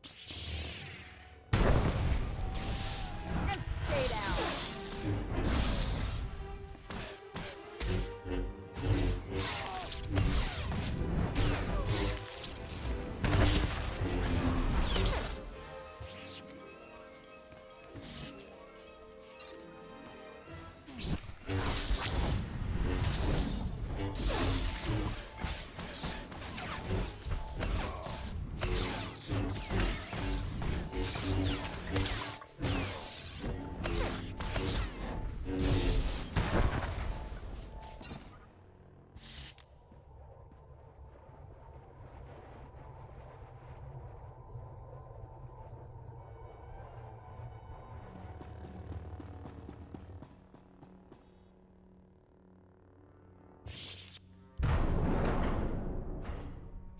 And stay down!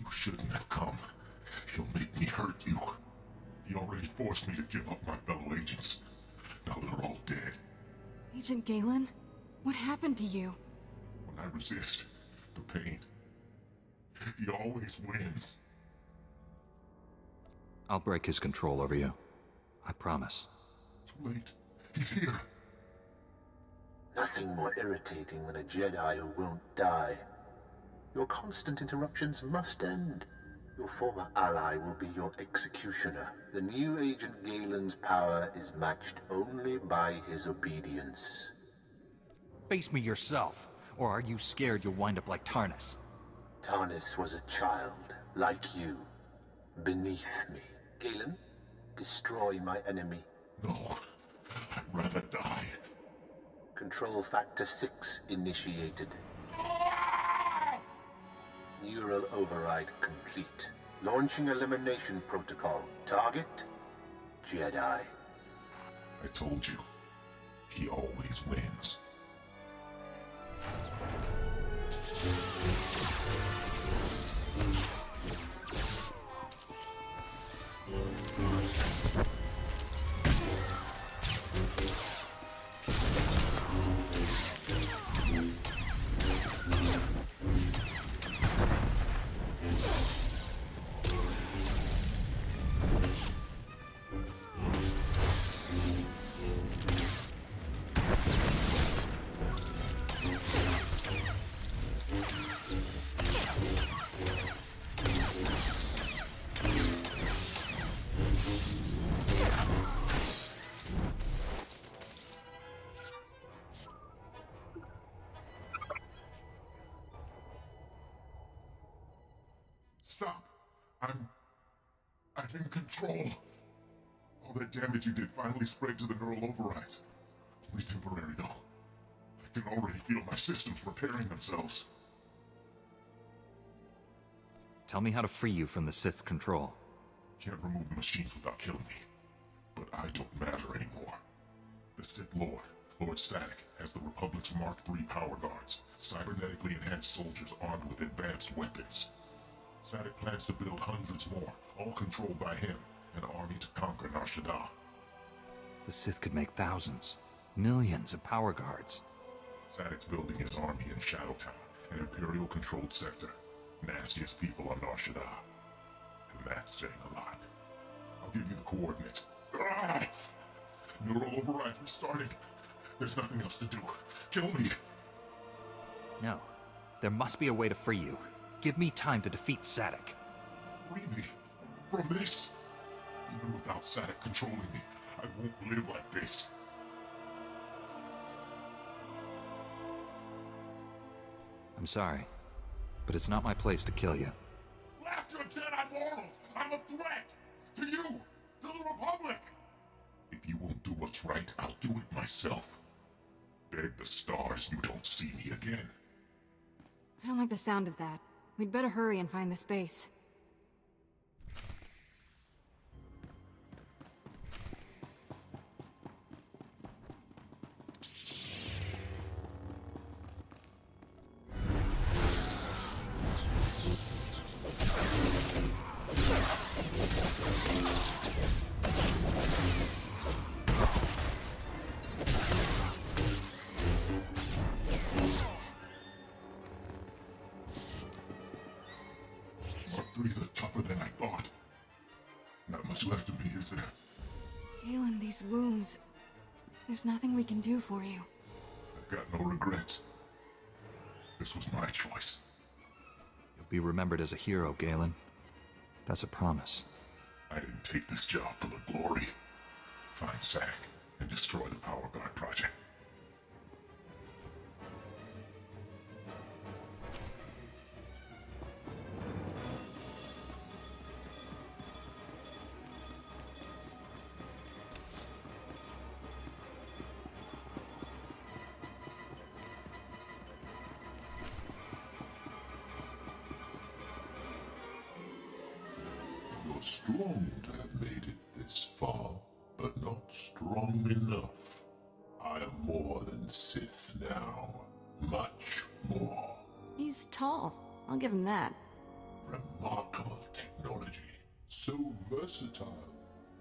You shouldn't have come. He'll make me hurt you. He already forced me to give up my fellow agents. Now they're all dead. Agent Galen? What happened to you? When I resist, the pain, he always wins. I'll break his control over you. I promise. Too late. He's here. Nothing more irritating than a Jedi who won't die. Your constant interruptions must end. Your former ally will be your executioner. The new Agent Galen's power is matched only by his obedience. Face me yourself, or are you scared you'll wind up like Tarnus? Tarnus was a child, like you, beneath me. Galen, destroy my enemy. No, I'd rather die. Control Factor 6 initiated. Neural override complete. Launching elimination protocol. Target? Jedi. I told you, he always wins. Stop! I'm in control. All that damage you did finally spread to the neural overrides. Only temporary, though. I can already feel my systems repairing themselves. Tell me how to free you from the Sith's control. Can't remove the machines without killing me. But I don't matter anymore. The Sith Lord, Lord Sadek, has the Republic's Mark III power guards, cybernetically enhanced soldiers armed with advanced weapons. Sadek plans to build hundreds more, all controlled by him, an army to conquer Nar Shaddaa. The Sith could make thousands, millions of power guards. Sadek's building his army in Shadowtown, an Imperial-controlled sector. Nastiest people on Nar Shaddaa. And that's saying a lot. I'll give you the coordinates. Ah! Neural overrides restarting. There's nothing else to do. Kill me. No. There must be a way to free you. Give me time to defeat Sadek. Free me from this. Even without Sadek controlling me, I won't live like this. I'm sorry, but it's not my place to kill you. Blast your Jedi morals! I'm a threat! To you! To the Republic! If you won't do what's right, I'll do it myself. Beg the stars you don't see me again. I don't like the sound of that. We'd better hurry and find this base. Mark III's are tougher than I thought. Not much left of me, is there? Galen, these wounds... There's nothing we can do for you. I've got no regrets. This was my choice. You'll be remembered as a hero, Galen. That's a promise. I didn't take this job for the glory. Find Zack and destroy the Power Guard project. You're strong to have made it this far, but not strong enough. I am more than Sith now. Much more. He's tall. I'll give him that. Remarkable technology. So versatile.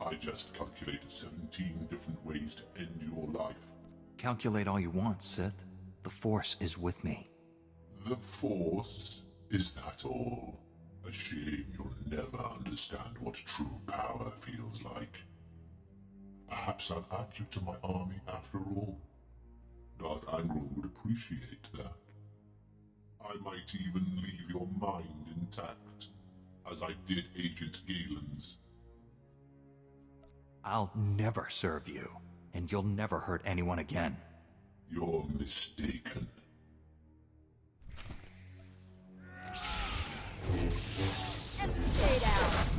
I just calculated 17 different ways to end your life. Calculate all you want, Sith. The Force is with me. The Force? Is that all? A shame you'll never understand what true power feels like. Perhaps I'll add you to my army after all. Darth Angral would appreciate that. I might even leave your mind intact, as I did Agent Galen's. I'll never serve you, and you'll never hurt anyone again. You're mistaken. And stay down.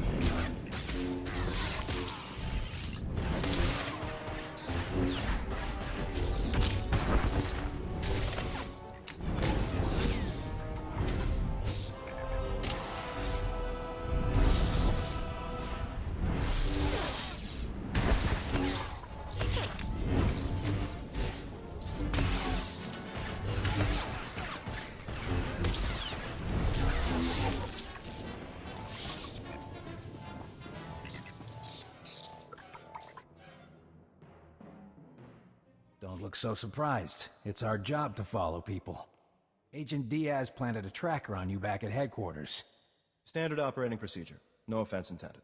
Don't look so surprised. It's our job to follow people. Agent Diaz planted a tracker on you back at headquarters. Standard operating procedure. No offense intended.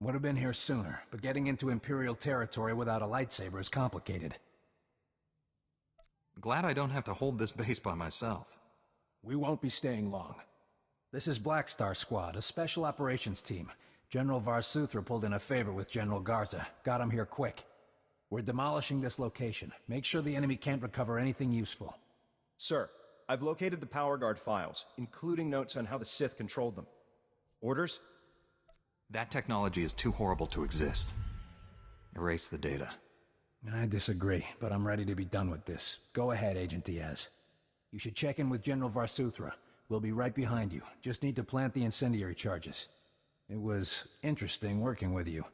Would have been here sooner, but getting into Imperial territory without a lightsaber is complicated. Glad I don't have to hold this base by myself. We won't be staying long. This is Black Star Squad, a special operations team. General SWTOR pulled in a favor with General Garza. Got him here quick. We're demolishing this location. Make sure the enemy can't recover anything useful. Sir, I've located the Power Guard files, including notes on how the Sith controlled them. Orders? That technology is too horrible to exist. Erase the data. I disagree, but I'm ready to be done with this. Go ahead, Agent Diaz. You should check in with General SWTOR. We'll be right behind you. Just need to plant the incendiary charges. It was interesting working with you.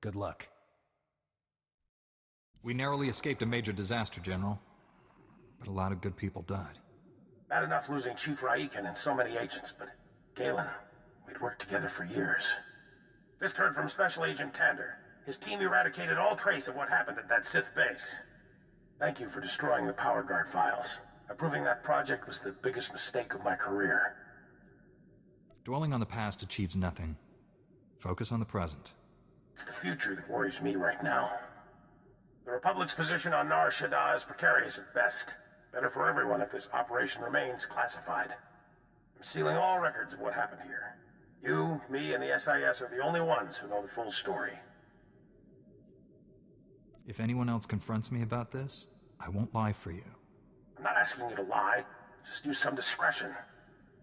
Good luck. We narrowly escaped a major disaster, General. But a lot of good people died. Bad enough losing Chief Raiken and so many agents, but Galen, we'd worked together for years. Just heard from Special Agent Tander. His team eradicated all trace of what happened at that Sith base. Thank you for destroying the Power Guard files. Approving that project was the biggest mistake of my career. Dwelling on the past achieves nothing. Focus on the present. It's the future that worries me right now. The Republic's position on Nar Shaddaa is precarious at best. Better for everyone if this operation remains classified. I'm sealing all records of what happened here. You, me, and the SIS are the only ones who know the full story. If anyone else confronts me about this, I won't lie for you. I'm not asking you to lie. Just use some discretion.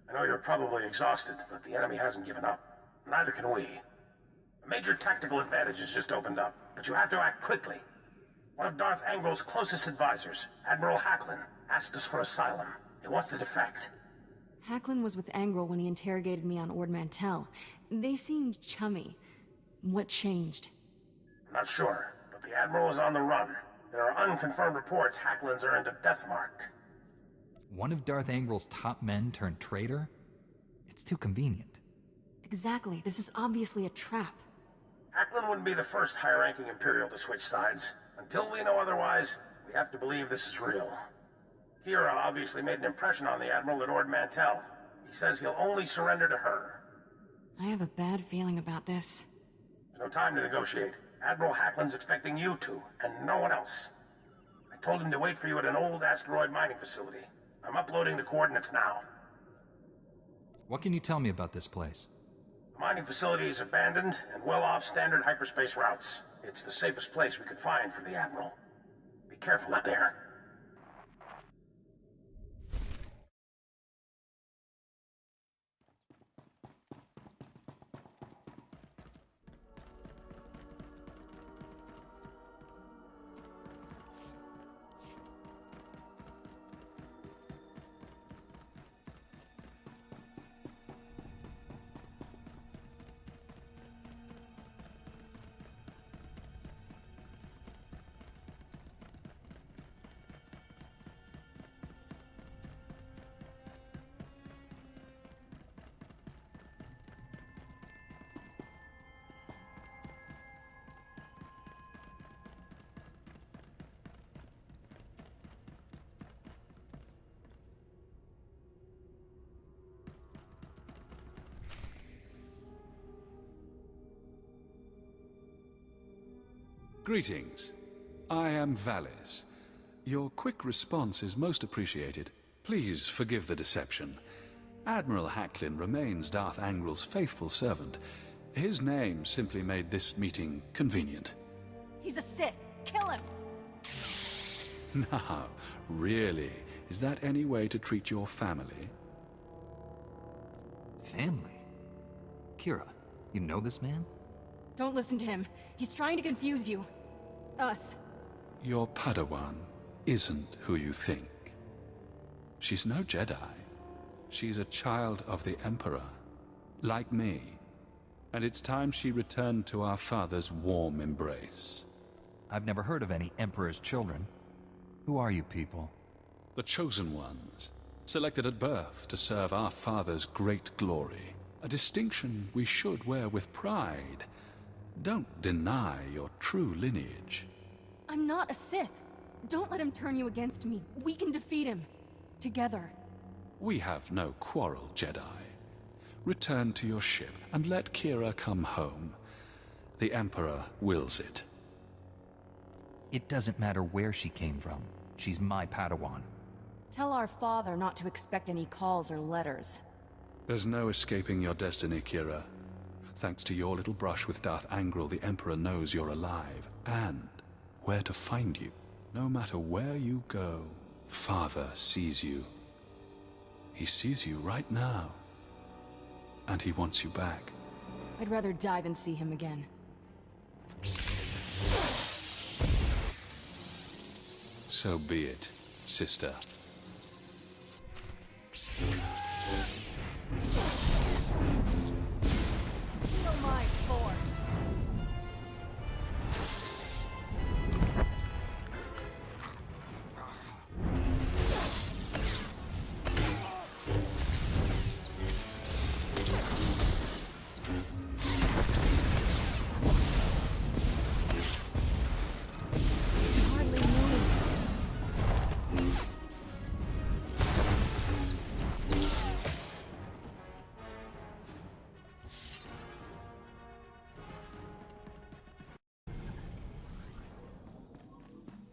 I know you're probably exhausted, but the enemy hasn't given up. Neither can we. A major tactical advantage has just opened up, but you have to act quickly. One of Darth Angral's closest advisors, Admiral Hacklin, asked us for asylum. He wants to defect. Hacklin was with Angral when he interrogated me on Ord Mantell. They seemed chummy. What changed? I'm not sure, but the Admiral is on the run. There are unconfirmed reports Hacklin's earned a death mark. One of Darth Angral's top men turned traitor? It's too convenient. Exactly. This is obviously a trap. Hacklin wouldn't be the first high-ranking Imperial to switch sides. Until we know otherwise, we have to believe this is real. Kira obviously made an impression on the Admiral at Ord Mantell. He says he'll only surrender to her. I have a bad feeling about this. There's no time to negotiate. Admiral Hacklin's expecting you two, and no one else. I told him to wait for you at an old asteroid mining facility. I'm uploading the coordinates now. What can you tell me about this place? The mining facility is abandoned and well off standard hyperspace routes. It's the safest place we could find for the Admiral. Be careful out there. Greetings. I am Valis. Your quick response is most appreciated. Please forgive the deception. Admiral Hacklin remains Darth Angrel's faithful servant. His name simply made this meeting convenient. He's a Sith. Kill him! Now, really, is that any way to treat your family? Family? Kira, you know this man? Don't listen to him. He's trying to confuse you. Us. Your Padawan isn't who you think. She's no Jedi. She's a child of the Emperor, like me. And it's time she returned to our father's warm embrace. I've never heard of any Emperor's children. Who are you people? The Chosen Ones, selected at birth to serve our father's great glory. A distinction we should wear with pride. Don't deny your true lineage. I'm not a Sith. Don't let him turn you against me. We can defeat him. Together. We have no quarrel, Jedi. Return to your ship and let Kira come home. The Emperor wills it. It doesn't matter where she came from. She's my Padawan. Tell our father not to expect any calls or letters. There's no escaping your destiny, Kira. Thanks to your little brush with Darth Angrel, the Emperor knows you're alive, and where to find you. No matter where you go, Father sees you. He sees you right now, and he wants you back. I'd rather die than see him again. So be it, sister. Feel my force. Hardly move.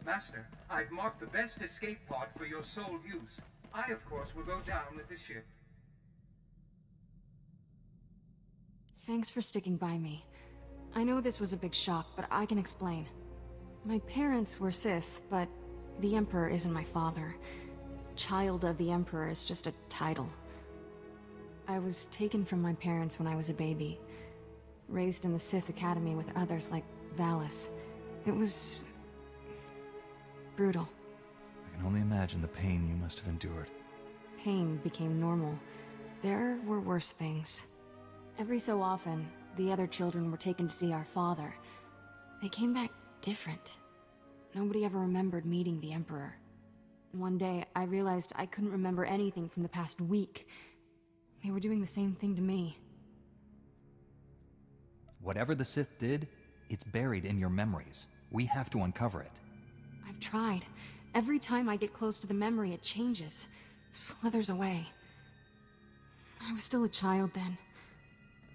Master, I've marked the best escape pod for your sole use. I, of course, will go down with the ship. Thanks for sticking by me. I know this was a big shock, but I can explain. My parents were Sith, but the Emperor isn't my father. Child of the Emperor is just a title. I was taken from my parents when I was a baby. Raised in the Sith Academy with others like Valis. It was brutal. I can only imagine the pain you must have endured. Pain became normal. There were worse things. Every so often, the other children were taken to see our father. They came back different. Nobody ever remembered meeting the Emperor. One day, I realized I couldn't remember anything from the past week. They were doing the same thing to me. Whatever the Sith did, it's buried in your memories. We have to uncover it. I've tried. Every time I get close to the memory, it changes. Slithers away. I was still a child then.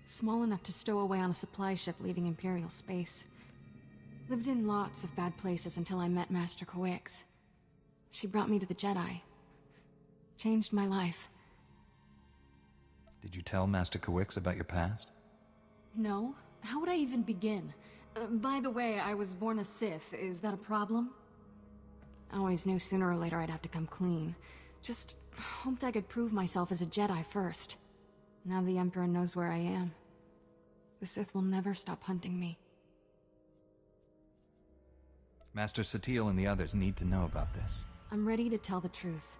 Small enough to stow away on a supply ship leaving Imperial space. Lived in lots of bad places until I met Master Kawix. She brought me to the Jedi. Changed my life. Did you tell Master Kawix about your past? No. How would I even begin? By the way, I was born a Sith. Is that a problem? I always knew sooner or later I'd have to come clean. Just hoped I could prove myself as a Jedi first. Now the Emperor knows where I am. The Sith will never stop hunting me. Master SWTOR and the others need to know about this. I'm ready to tell the truth.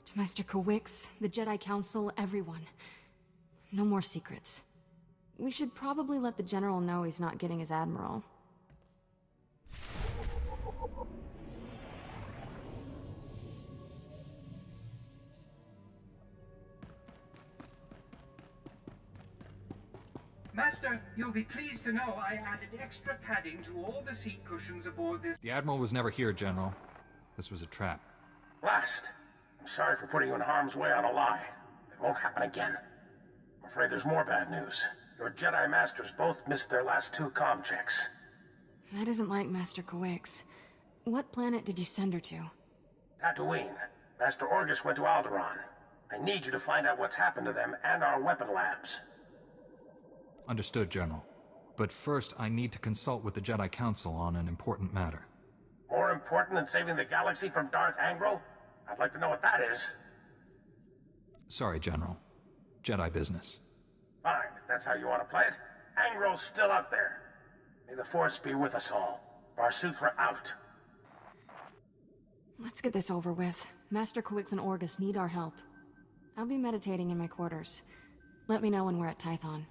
To Master Kawix, the Jedi Council, everyone. No more secrets. We should probably let the General know he's not getting his Admiral. Master, you'll be pleased to know I added extra padding to all the seat cushions aboard this. The Admiral was never here, General. This was a trap. Blast. I'm sorry for putting you in harm's way on a lie. It won't happen again. I'm afraid there's more bad news. Your Jedi Masters both missed their last 2 comm checks. That isn't like Master Kawix. What planet did you send her to? Tatooine. Master Orgus went to Alderaan. I need you to find out what's happened to them and our weapon labs. Understood, General. But first, I need to consult with the Jedi Council on an important matter. More important than saving the galaxy from Darth Angral? I'd like to know what that is. Sorry, General. Jedi business. Fine, if that's how you want to play it. Angral's still out there. May the Force be with us all. SWTOR out. Let's get this over with. Master Kawix and Orgus need our help. I'll be meditating in my quarters. Let me know when we're at Tython.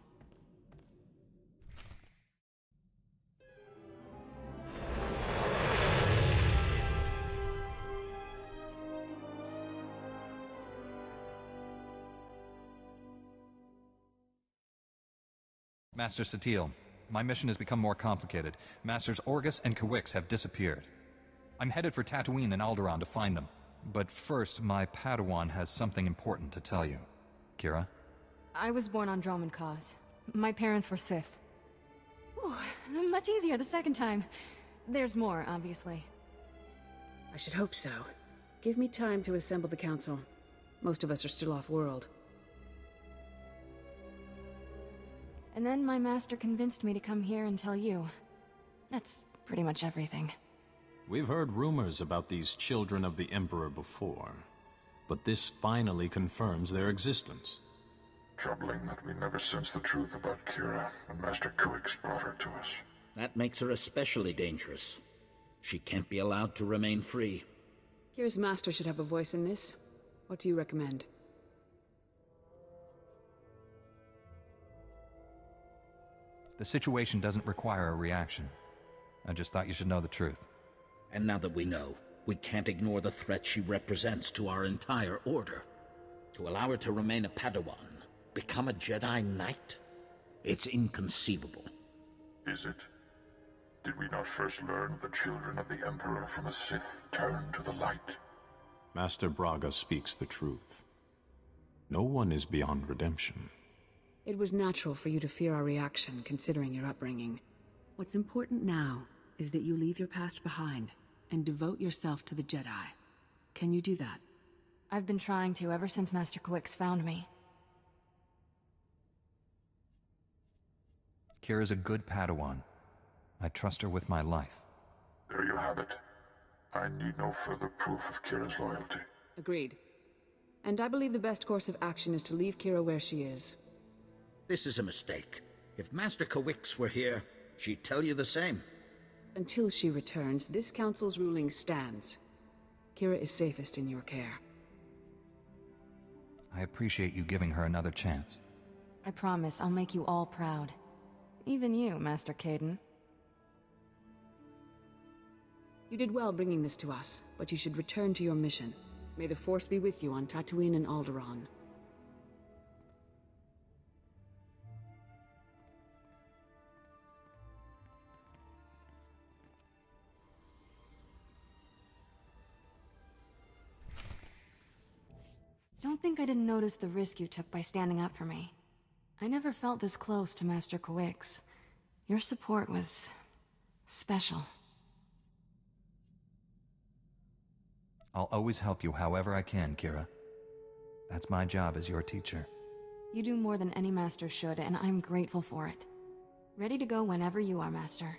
Master SWTOR, my mission has become more complicated. Masters Orgus and Kawix have disappeared. I'm headed for Tatooine and Alderaan to find them. But first, my Padawan has something important to tell you. Kira? I was born on Dromund Kaas. My parents were Sith. Ooh, much easier the second time. There's more, obviously. I should hope so. Give me time to assemble the council. Most of us are still off-world. And then my master convinced me to come here and tell you. That's pretty much everything. We've heard rumors about these children of the Emperor before, but this finally confirms their existence. Troubling that we never sensed the truth about Kira when Master Kawix brought her to us. That makes her especially dangerous. She can't be allowed to remain free. Kira's master should have a voice in this. What do you recommend? The situation doesn't require a reaction. I just thought you should know the truth. And now that we know, we can't ignore the threat she represents to our entire order. To allow her to remain a Padawan, become a Jedi Knight? It's inconceivable. Is it? Did we not first learn of the children of the Emperor from a Sith turned to the light? Master Braga speaks the truth. No one is beyond redemption. It was natural for you to fear our reaction, considering your upbringing. What's important now is that you leave your past behind and devote yourself to the Jedi. Can you do that? I've been trying to ever since Master Kawix found me. Kira's a good Padawan. I trust her with my life. There you have it. I need no further proof of Kira's loyalty. Agreed. And I believe the best course of action is to leave Kira where she is. This is a mistake. If Master Kawix were here, she'd tell you the same. Until she returns, this council's ruling stands. Kira is safest in your care. I appreciate you giving her another chance. I promise I'll make you all proud. Even you, Master Caden. You did well bringing this to us, but you should return to your mission. May the Force be with you on Tatooine and Alderaan. Don't think I didn't notice the risk you took by standing up for me. I never felt this close to Master Kawix. Your support was special. I'll always help you however I can, Kira. That's my job as your teacher. You do more than any master should, and I'm grateful for it. Ready to go whenever you are, Master.